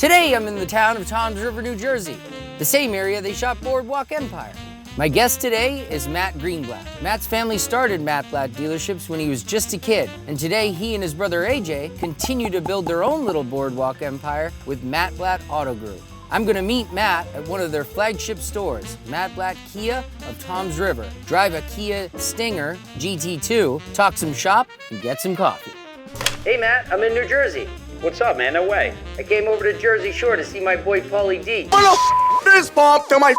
Today I'm in the town of Toms River, New Jersey, the same area they shot Boardwalk Empire. My guest today is Matt Greenblatt. Matt's family started Matt Blatt dealerships when he was just a kid, and today he and his brother AJ continue to build their own little Boardwalk Empire with Matt Blatt Auto Group. I'm gonna meet Matt at one of their flagship stores, Matt Blatt Kia of Toms River, drive a Kia Stinger GT2, talk some shop, and get some coffee. Hey Matt, I'm in New Jersey. What's up, man? No way. I came over to Jersey Shore to see my boy Paulie D. What the this pop till my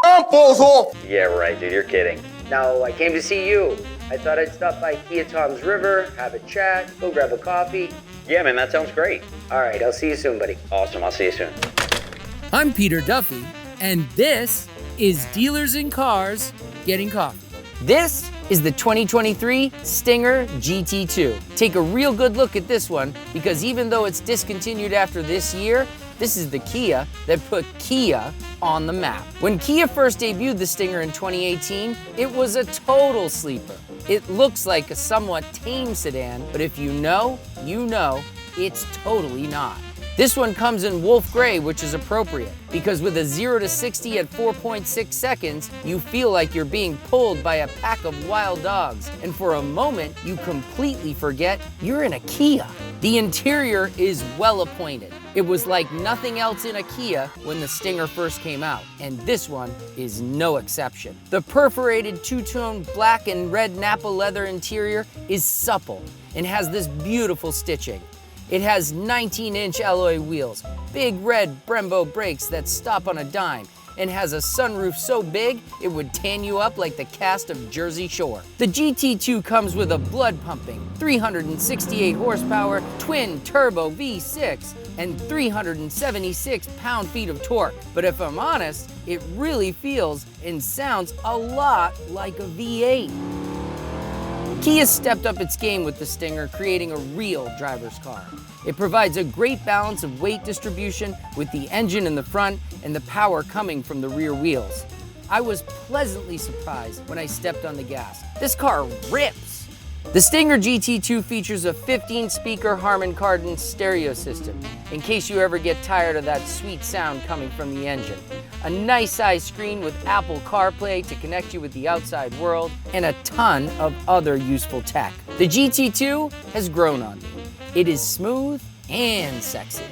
arm falls off? Yeah, right, dude. You're kidding. Now, I came to see you. I thought I'd stop by Kia Toms River, have a chat, go grab a coffee. Yeah, man, that sounds great. All right, I'll see you soon, buddy. Awesome. I'll see you soon. I'm Peter Duffy, and this is Dealers in Cars Getting Coffee. This is the 2023 Stinger GT2. Take a real good look at this one, because even though it's discontinued after this year, this is the Kia that put Kia on the map. When Kia first debuted the Stinger in 2018, it was a total sleeper. It looks like a somewhat tame sedan, but if you know, it's totally not. This one comes in wolf gray, which is appropriate, because with a 0 to 60 at 4.6 seconds, you feel like you're being pulled by a pack of wild dogs, and for a moment, you completely forget you're in a Kia. The interior is well appointed. It was like nothing else in a Kia when the Stinger first came out, and this one is no exception. The perforated two-tone black and red Napa leather interior is supple and has this beautiful stitching. It has 19-inch alloy wheels, big red Brembo brakes that stop on a dime, and has a sunroof so big it would tan you up like the cast of Jersey Shore. The GT2 comes with a blood-pumping 368 horsepower twin turbo V6 and 376 pound-feet of torque. But if I'm honest, it really feels and sounds a lot like a V8. Kia stepped up its game with the Stinger, creating a real driver's car. It provides a great balance of weight distribution with the engine in the front and the power coming from the rear wheels. I was pleasantly surprised when I stepped on the gas. This car rips. The Stinger GT2 features a 15-speaker Harman Kardon stereo system, in case you ever get tired of that sweet sound coming from the engine. A nice-sized screen with Apple CarPlay to connect you with the outside world, and a ton of other useful tech. The GT2 has grown on me. It is smooth and sexy.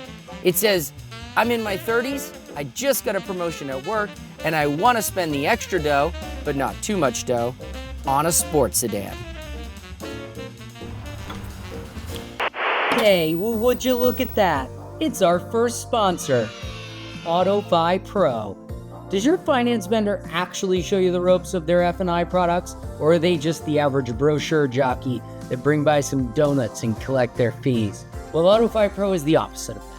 It says, I'm in my 30s, I just got a promotion at work, and I want to spend the extra dough, but not too much dough, on a sports sedan. Hey, well, would you look at that? It's our first sponsor, AutoFi Pro. Does your finance vendor actually show you the ropes of their F&I products, or are they just the average brochure jockey that bring by some donuts and collect their fees? Well, AutoFi Pro is the opposite of that.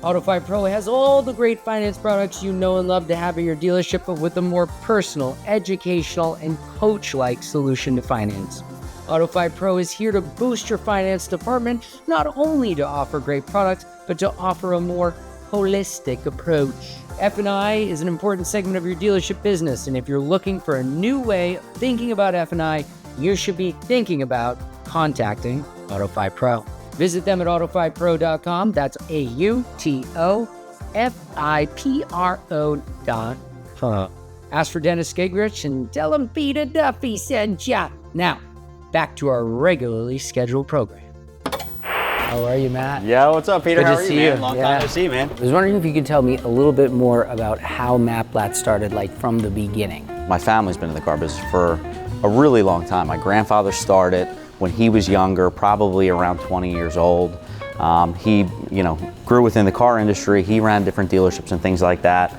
AutoFi Pro has all the great finance products you know and love to have at your dealership, but with a more personal, educational, and coach-like solution to finance. AutoFi Pro is here to boost your finance department, not only to offer great products, but to offer a more holistic approach. F&I is an important segment of your dealership business, and if you're looking for a new way of thinking about F&I, you should be thinking about contacting AutoFi Pro. Visit them at autofipro.com. That's AutoFipro.com. Ask for Dennis Skigrich and tell him Peter Duffy sent ya. Now, back to our regularly scheduled program. How are you, Matt? Yeah, what's up, Peter? Good How to are you, see man? you. Long time to see, man. I was wondering if you could tell me a little bit more about how Matt Blatt started, like from the beginning. My family's been in the car business for a really long time. My grandfather started when he was younger, probably around 20 years old. He, grew within the car industry. He ran different dealerships and things like that.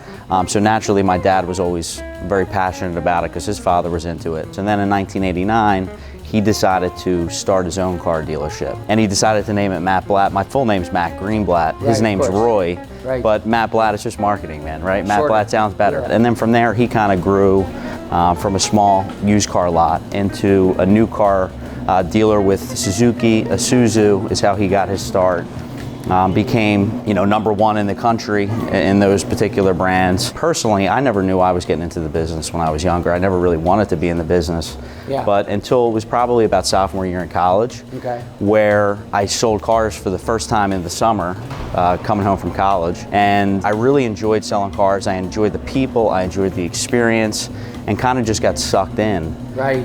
So naturally, my dad was always very passionate about it because his father was into it. So then in 1989, he decided to start his own car dealership. And he decided to name it Matt Blatt. My full name's Matt Greenblatt. His name's Roy. Right. But Matt Blatt is just marketing, man, right? Matt Blatt sounds better. Yeah. And then from there, he kind of grew from a small used car lot into a new car dealer with Suzuki. Isuzu is how he got his start. became, you know, #1 in the country in those particular brands. Personally, I never knew I was getting into the business when I was younger. I never really wanted to be in the business. Yeah. But until it was probably about sophomore year in college, Okay. where I sold cars for the first time in the summer, coming home from college. And I really enjoyed selling cars. I enjoyed the people, I enjoyed the experience, and kind of just got sucked in. Right.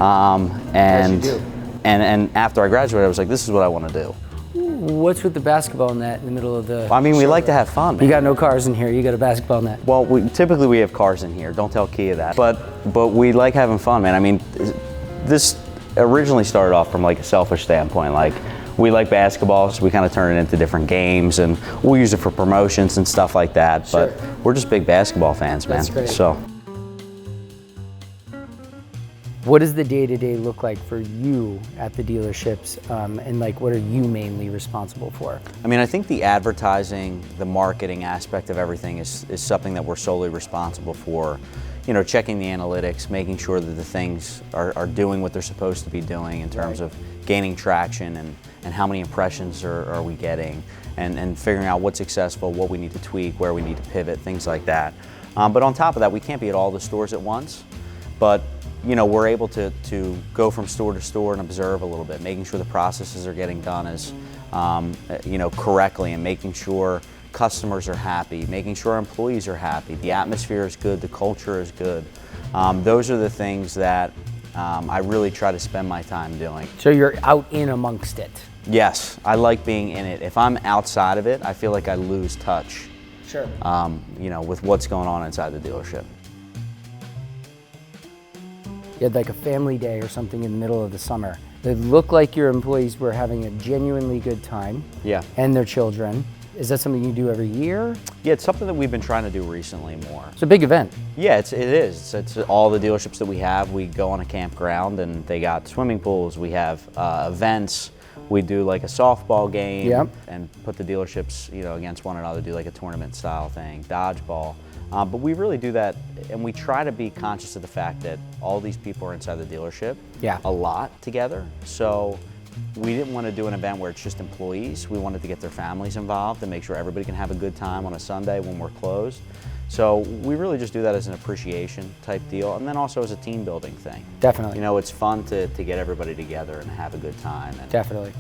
And, you do. and after I graduated, I was like, this is what I want to do. What's with the basketball net in the middle of the I mean, we show? like to have fun, man. You got no cars in here, you got a basketball net. Well, typically we have cars in here. Don't tell Kia that. But we like having fun, man. I mean, this originally started off from like a selfish standpoint. Like, we like basketball, so we kind of turn it into different games, and we'll use it for promotions and stuff like that. Sure. But we're just big basketball fans, man. That's great. So. What does the day-to-day look like for you at the dealerships, and like what are you mainly responsible for? I mean, I think the advertising, the marketing aspect of everything is something that we're solely responsible for. You know, checking the analytics, making sure that the things are doing what they're supposed to be doing in terms of gaining traction and how many impressions are we getting, and figuring out what's successful, what we need to tweak, where we need to pivot, things like that. But on top of that, we can't be at all the stores at once. But you know, we're able to go from store to store and observe a little bit, making sure the processes are getting done as, you know, correctly, and making sure customers are happy, making sure our employees are happy, the atmosphere is good, the culture is good. Those are the things that I really try to spend my time doing. So you're out in amongst it. Yes, I like being in it. If I'm outside of it, I feel like I lose touch, Sure. you know, with what's going on inside the dealership. You had like a family day or something in the middle of the summer. It looked like your employees were having a genuinely good time. Yeah. And their children. Is that something you do every year? Yeah, it's something that we've been trying to do recently more. It's a big event. Yeah, it is. It's all the dealerships that we have. We go on a campground, and they got swimming pools. We have events. We do like a softball game. Yep. And put the dealerships, you know, against one another. Do like a tournament style thing, dodgeball. But we really do that, and we try to be conscious of the fact that all these people are inside the dealership a lot together. So we didn't want to do an event where it's just employees. We wanted to get their families involved and make sure everybody can have a good time on a Sunday when we're closed. So we really just do that as an appreciation type deal, and then also as a team building thing. Definitely. You know, it's fun to get everybody together and have a good time. And Definitely.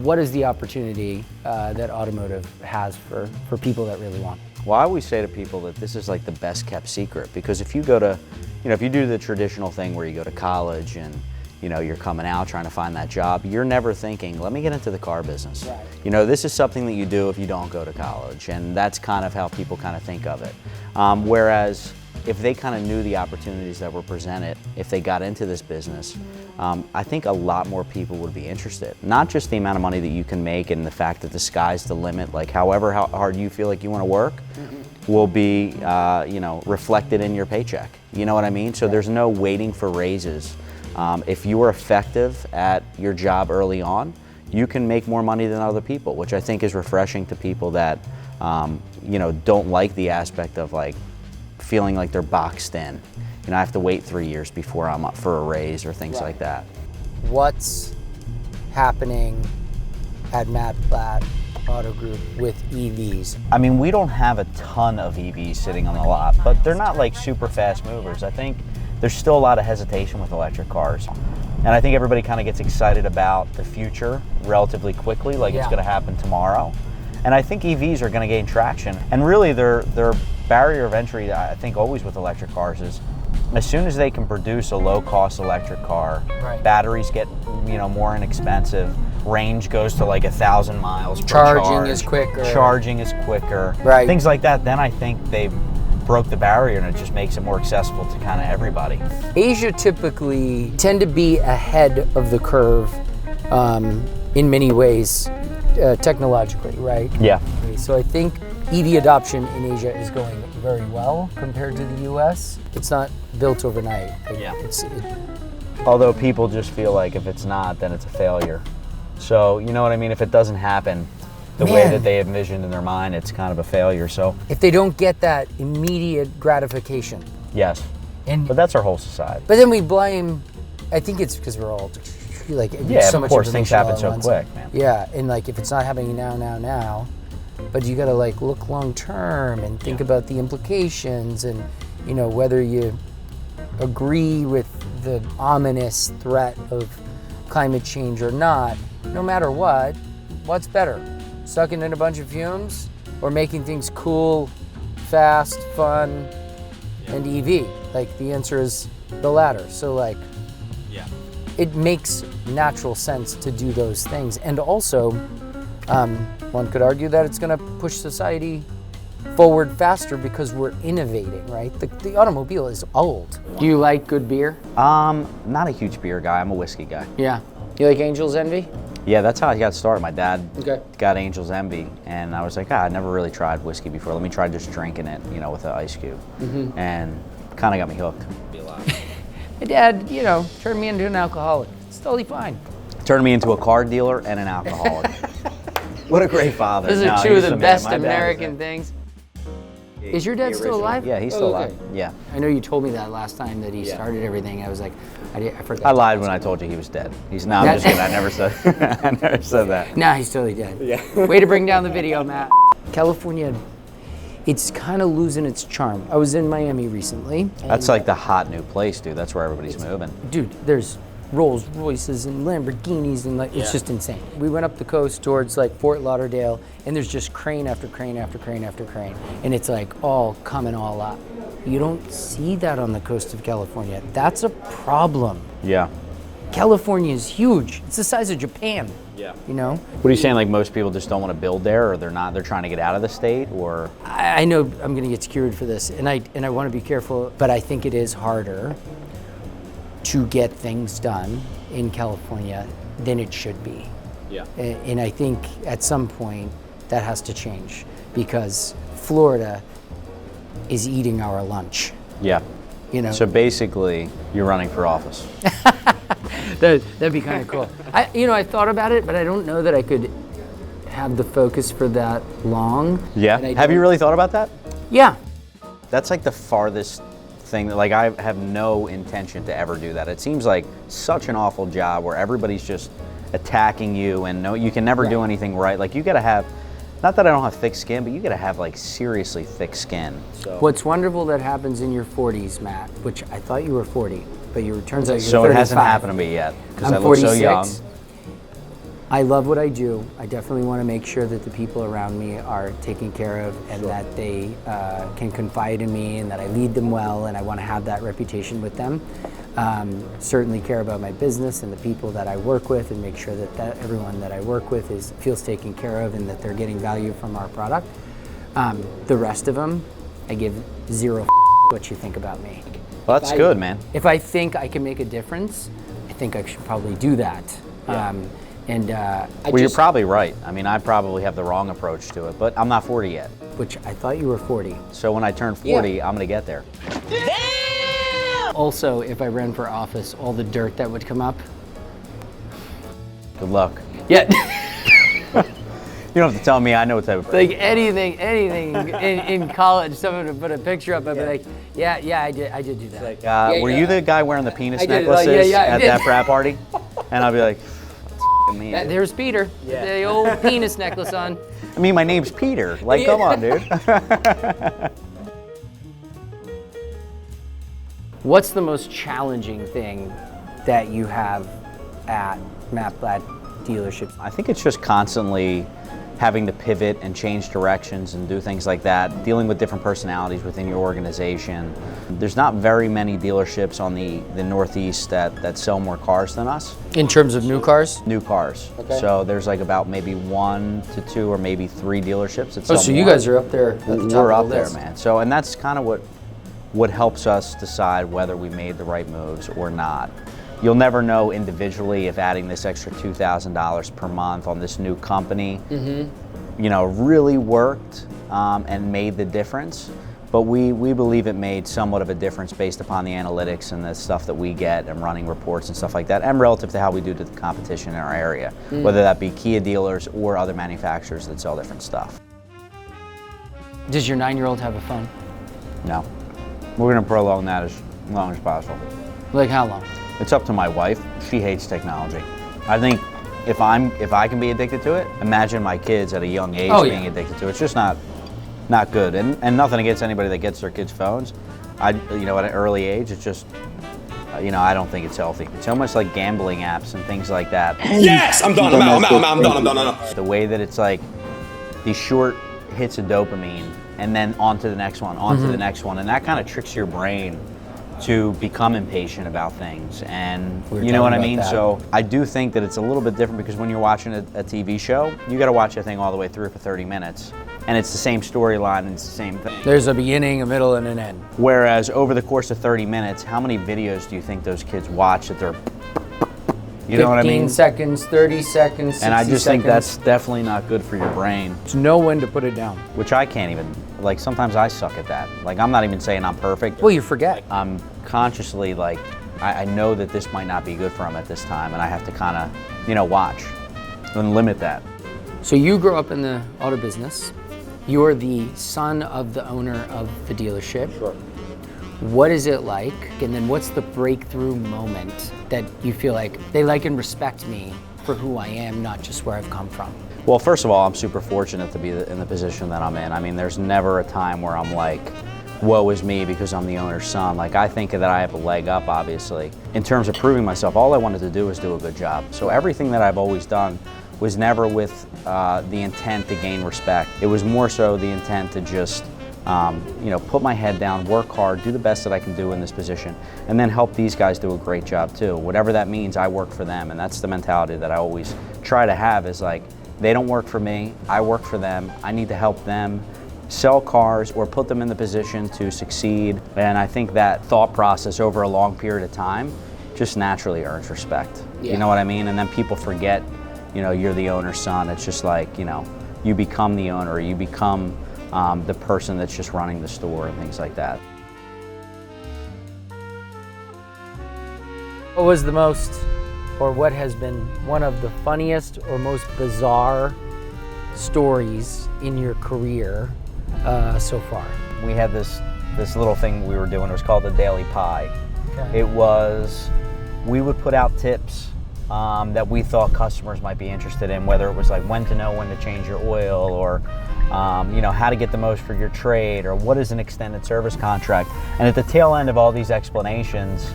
What is the opportunity that Automotive has for people that really want? Well, I always say to people that this is like the best kept secret, because if you go to, you know, if you do the traditional thing where you go to college and, you know, you're coming out trying to find that job, you're never thinking, let me get into the car business. Right. You know, this is something that you do if you don't go to college, and that's kind of how people kind of think of it. Whereas if they kind of knew the opportunities that were presented, if they got into this business, I think a lot more people would be interested. Not just the amount of money that you can make and the fact that the sky's the limit, like however hard you feel like you want to work will be, you know, reflected in your paycheck. You know what I mean? So there's no waiting for raises. If you are effective at your job early on, you can make more money than other people, which I think is refreshing to people that, you know, don't like the aspect of like feeling like they're boxed in. You know, I have to wait 3 years before I'm up for a raise or things like that. What's happening at Blatt Auto Group with EVs? I mean, we don't have a ton of EVs sitting on the lot, but they're not like super fast movers. I think there's still a lot of hesitation with electric cars. And I think everybody kind of gets excited about the future relatively quickly, like it's going to happen tomorrow. And I think EVs are going to gain traction. And really their barrier of entry, I think always with electric cars, is as soon as they can produce a low-cost electric car, batteries get, you know, more inexpensive, range goes to like 1,000 miles per charge. Charging is quicker. Charging is quicker. Right. Things like that, then I think they broke the barrier, and it just makes it more accessible to kind of everybody. Asia typically tend to be ahead of the curve in many ways technologically, right? Yeah. So I think EV adoption in Asia is going very well compared to the US. It's not built overnight. Although people just feel like if it's not, then it's a failure. So, you know what I mean? If it doesn't happen the way that they envisioned in their mind, it's kind of a failure. So if they don't get that immediate gratification. Yes. But that's our whole society. But then we blame, I think it's because we're all like, yeah, so of much course, things happen so once. quick, man. Yeah, and like if it's not happening now, but you gotta like look long term and think about the implications and, you know, whether you agree with the ominous threat of climate change or not. No matter what, what's better? Sucking in a bunch of fumes or making things cool, fast, fun, and EV? Like the answer is the latter. So like, it makes natural sense to do those things. And also, one could argue that it's gonna push society forward faster because we're innovating, right? The automobile is old. Do you like good beer? Not a huge beer guy, I'm a whiskey guy. Yeah. You like Angel's Envy? Yeah, that's how I got started. My dad Okay. got Angel's Envy, and I was like, I never really tried whiskey before. Let me try just drinking it, you know, with an ice cube. And kind of got me hooked. My dad, you know, turned me into an alcoholic. It's totally fine. Turned me into a car dealer and an alcoholic. What a great father. Those are No, two of he's the man. best My dad American things. Is your dad the still original. alive? Yeah, he's still alive. okay. Yeah. I know you told me that last time that he started everything. I was like, I forgot. I lied when I told you he was dead. He's not. I'm just kidding. I never said. I never said that. Nah, he's totally dead. Yeah. Way to bring down the video, Matt. California, it's kind of losing its charm. I was in Miami recently. That's like the hot new place, dude. That's where everybody's moving. Dude, there's Rolls Royces and Lamborghinis and like, it's just insane. We went up the coast towards like Fort Lauderdale and there's just crane after crane after crane after crane. And it's like all coming all up. You don't see that on the coast of California. That's a problem. Yeah. California is huge. It's the size of Japan. Yeah. You know? What are you saying? Like most people just don't want to build there, or they're not? They're trying to get out of the state, or? I know I'm going to get skewered for this, and I want to be careful, but I think it is harder to get things done in California than it should be. Yeah. And I think at some point that has to change because Florida is eating our lunch. Yeah. You know. So basically, you're running for office. That'd be kind of cool. I thought about it, but I don't know that I could have the focus for that long. Yeah. Have you really thought about that? Yeah. That's like the farthest thing that, like, I have no intention to ever do that. It seems like such an awful job where everybody's just attacking you and you can never do anything right. Like, you gotta have, not that I don't have thick skin, but you gotta have like seriously thick skin. So. What's wonderful that happens in your 40s, Matt, which I thought you were 40, but turns out you're 35. So it hasn't happened to me yet because I look so young. I love what I do. I definitely want to make sure that the people around me are taken care of and that they can confide in me and that I lead them well, and I want to have that reputation with them. Certainly care about my business and the people that I work with and make sure that everyone that I work with feels taken care of and that they're getting value from our product. The rest of them, I give zero what you think about me. Well, that's good, man. If I think I can make a difference, I think I should probably do that. Yeah. Well, you're probably right. I mean, I probably have the wrong approach to it, but I'm not 40 yet. Which I thought you were 40. So when I turn 40, I'm gonna get there. Also, if I ran for office, all the dirt that would come up. Good luck. Yeah. You don't have to tell me. I know what type of person. Like anything in college, someone would put a picture up and be like, yeah, I did do that. Like, were you the guy wearing the penis I did, necklaces I at did. that frat party? And I'll be like, me. There's Peter, the old penis necklace on. I mean, my name's Peter. Like, come on, dude. What's the most challenging thing that you have at Matt Blatt dealerships? I think it's just constantly having to pivot and change directions and do things like that, dealing with different personalities within your organization. There's not very many dealerships on the Northeast that sell more cars than us. In terms of new cars? New cars. Okay. So there's like about maybe 1 to 2 or maybe 3 dealerships that sell so more. you guys are up there at the top We're of up the there, list. man. So, and that's kind of what helps us decide whether we made the right moves or not. You'll never know individually if adding this extra $2,000 per month on this new company, really worked and made the difference. But we believe it made somewhat of a difference based upon the analytics and the stuff that we get and running reports and stuff like that, and relative to how we do to the competition in our area, whether that be Kia dealers or other manufacturers that sell different stuff. Does your 9-year-old have a phone? No. We're going to prolong that as long as possible. Like how long? It's up to my wife. She hates technology. I think if I can be addicted to it, imagine my kids at a young age being addicted to it. It's just not good. And nothing against anybody that gets their kids phones. At an early age, it's just, I don't think it's healthy. It's almost like gambling apps and things like that. Yes, I'm done. I'm done. The way that it's like these short hits of dopamine and then on to the next one, on to the next one. And that kind of tricks your brain to become impatient about things, and you know what I mean? So I do think that it's a little bit different, because when you're watching a TV show, you got to watch that thing all the way through for 30 minutes, and it's the same storyline and it's the same thing. There's a beginning, a middle, and an end. Whereas over the course of 30 minutes, how many videos do you think those kids watch that they're, you know what I mean? 15 seconds, 30 seconds, 60 And I just think seconds. that's definitely not good for your brain. To know when to put it down. Which I can't even, like, sometimes I suck at that. Like, I'm not even saying I'm perfect. Well, you forget. I'm consciously, like, I know that this might not be good for them at this time, and I have to kind of, watch and limit that. So you grew up in the auto business. You're the son of the owner of the dealership. Sure. What is it like? And then what's the breakthrough moment that you feel like they like and respect me for who I am, not just where I've come from? Well, first of all, I'm super fortunate to be in the position that I'm in. I mean, there's never a time where I'm like, woe is me because I'm the owner's son. Like, I think that I have a leg up, obviously. In terms of proving myself, all I wanted to do was do a good job. So everything that I've always done was never with the intent to gain respect. It was more so the intent to just put my head down, work hard, do the best that I can do in this position, and then help these guys do a great job too. Whatever that means, I work for them, and that's the mentality that I always try to have, is like, they don't work for me, I work for them. I need to help them sell cars or put them in the position to succeed. And I think that thought process over a long period of time just naturally earns respect. Yeah. You know what I mean? And then people forget, you're the owner's son. It's just like, you become the owner, you become the person that's just running the store and things like that. What was the most, or what has been one of the funniest or most bizarre stories in your career so far? We had this little thing we were doing. It was called the Daily Pie. Okay. It was, we would put out tips that we thought customers might be interested in, whether it was like when to know when to change your oil, or how to get the most for your trade, or what is an extended service contract. And at the tail end of all these explanations,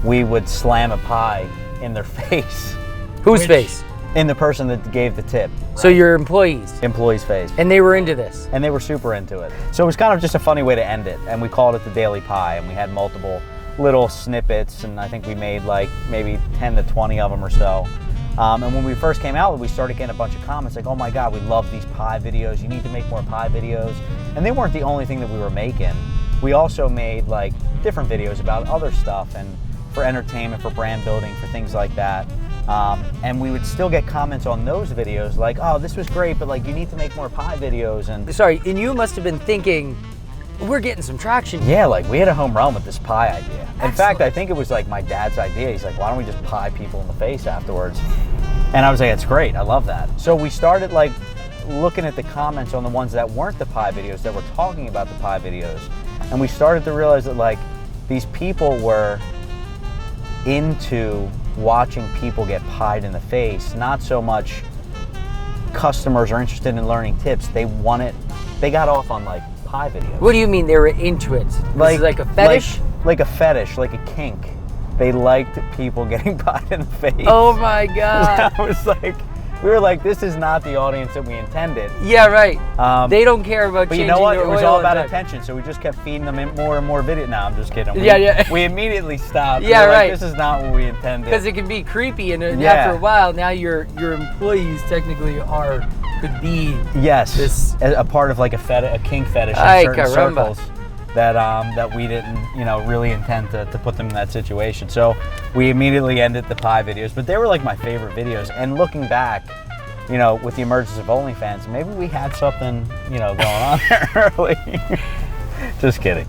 we would slam a pie in their face. Whose face? In the person that gave the tip. So your employees? Employees' face. And they were into this? And they were super into it. So it was kind of just a funny way to end it. And we called it the Daily Pie, and we had multiple little snippets, and I think we made like maybe 10 to 20 of them or so. And when we first came out, we started getting a bunch of comments like, oh my God, we love these pie videos. You need to make more pie videos. And they weren't the only thing that we were making. We also made like different videos about other stuff, and for entertainment, for brand building, for things like that. And we would still get comments on those videos like, oh, this was great, but like, you need to make more pie videos. And sorry, and you must have been thinking, we're getting some traction here. Yeah, like we had a home run with this pie idea. Excellent. In fact, I think it was like my dad's idea. He's like, why don't we just pie people in the face afterwards? And I was like, it's great, I love that. So we started like looking at the comments on the ones that weren't the pie videos, that were talking about the pie videos. And we started to realize that like these people were into watching people get pied in the face, not so much customers are interested in learning tips. They got off on like pie videos. What do you mean they were into it? Like, like a fetish? Like a fetish, like a kink. They liked people getting pied in the face. Oh my God. I was like, we were like, this is not the audience that we intended. Yeah, right. They don't care about changing their oil. But you know what? It was all about attention, so we just kept feeding them in more and more videos. No, I'm just kidding. Yeah. We immediately stopped. Yeah, we were right. Like, this is not what we intended. Because it can be creepy, and after a while, now your employees technically could be this a part of like a kink fetish in certain circles that we didn't really intend to put them in that situation. So we immediately ended the pie videos, but they were like my favorite videos. And looking back, with the emergence of OnlyFans, maybe we had something going on there early. Just kidding.